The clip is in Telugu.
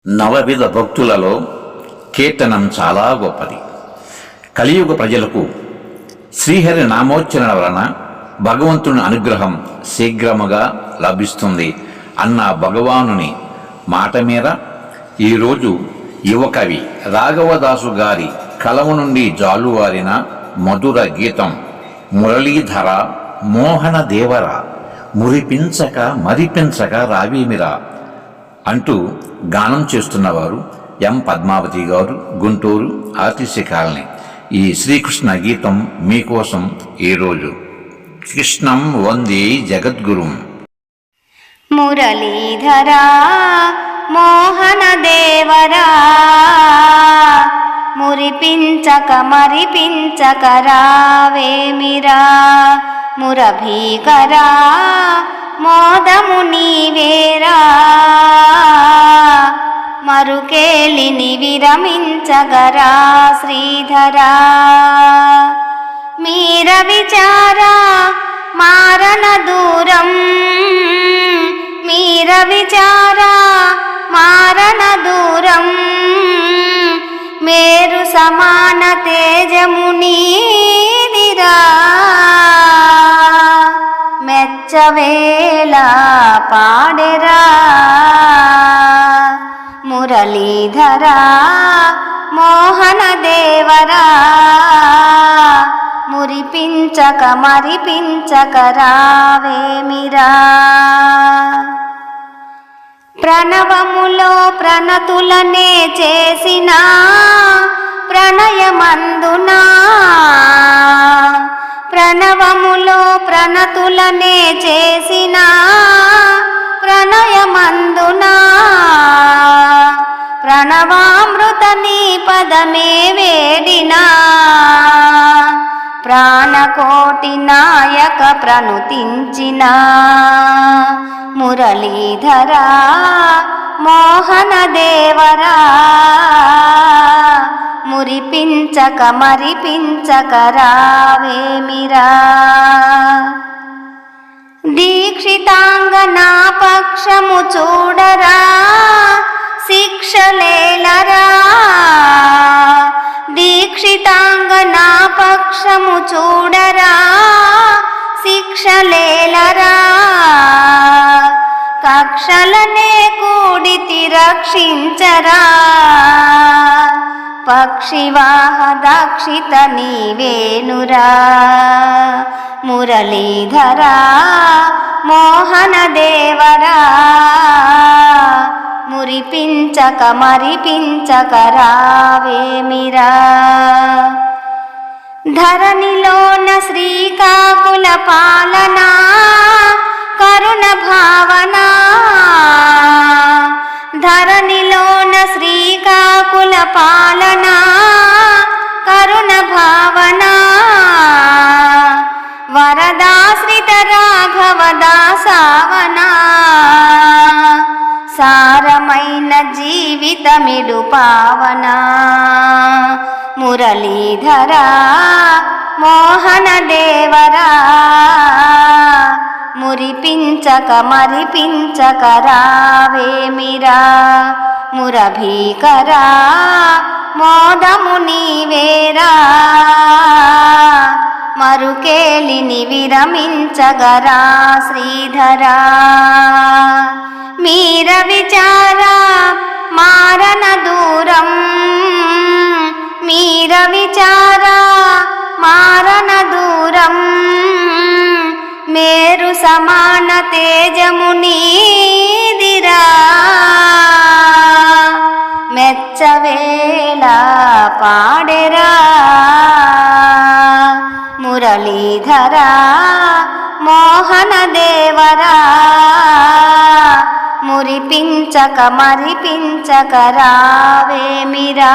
నవవిధ భక్తులలో కీర్తనం చాలా గొప్పది. కలియుగ ప్రజలకు శ్రీహరి నామోచ్చరణ వలన భగవంతుని అనుగ్రహం శీఘ్రముగా లభిస్తుంది అన్న భగవానుని మాట మీద ఈరోజు యువకవి రాఘవదాసు గారి కలవ నుండి జాలువారిన మధుర గీతం మురళీధర మోహన దేవర మురిపించక మరిపించక రావేమిరా అంటూ గానం చేస్తున్నవారు ఎం పద్మావతి గారు, గుంటూరు ఆర్టీసీ కాలనీ. ఈ శ్రీకృష్ణ గీతం మీకోసం ఈరోజు. కృష్ణం వందే జగద్గురుం. మురళీధరా మోహన దేవరా మురిపించక మరిపించక రావేమిరా మురభీకరా మోదము నీవేరా మరుకేలిని విరమించగరా శ్రీధరా మీర విచార మారణ దూరం మీర విచార మారణ దూరం మేరు సమాన తేజమునీదిరా మెచ్చవేళ పాడెరా మురళీధరా మోహన దేవరా మురిపించక మరిపించక రావేమిరా ప్రణవములో ప్రణతులనే చేసిన ప్రణయమందునా ప్రణవములో ప్రణతులనే చేసిన ప్రణయమందునా ప్రణవామృత నీ పదమే వేడినా ప్రాణకోటి నాయక ప్రణుతించిన మురళీధరా మోహన దేవరా మురిపించక మరిపించక రావేమిరా దీక్షితాంగనా పక్షము చూడరా శిక్షలేలరా దీక్షితాంగనా పక్షము చూడరా శిక్షలేలరా కక్షలనే కూడితి రక్షించరా పక్షివాహ దక్షిత నీవేనురా మురళీధరా మోహన దేవరా మురిపించక మరిపించక రావేమిరా ధరణిలోన శ్రీకాకుల పాలన కరుణ భావన ధరణిలోన శ్రీకాకుల పాలన కరుణ భావన వరదాశ్రిత రాఘవ దాసావన సారమైన జీవితమిడు పావన మురళీధరా మోహన దేవరా మురిపించక మరిపించక రావేమిరా మురభీకరా మోదము నీవేరా మరుకేలిని విరమించగరా శ్రీధరా మీర విచార మారణ దూరం మీర విచార మారణ దూరం మేరు సమాన తేజమునీదిరా మెచ్చవేళ పాడెరా మురళీధరా మోహన దేవరా మురిపించక మరిపించక రావేమిరా.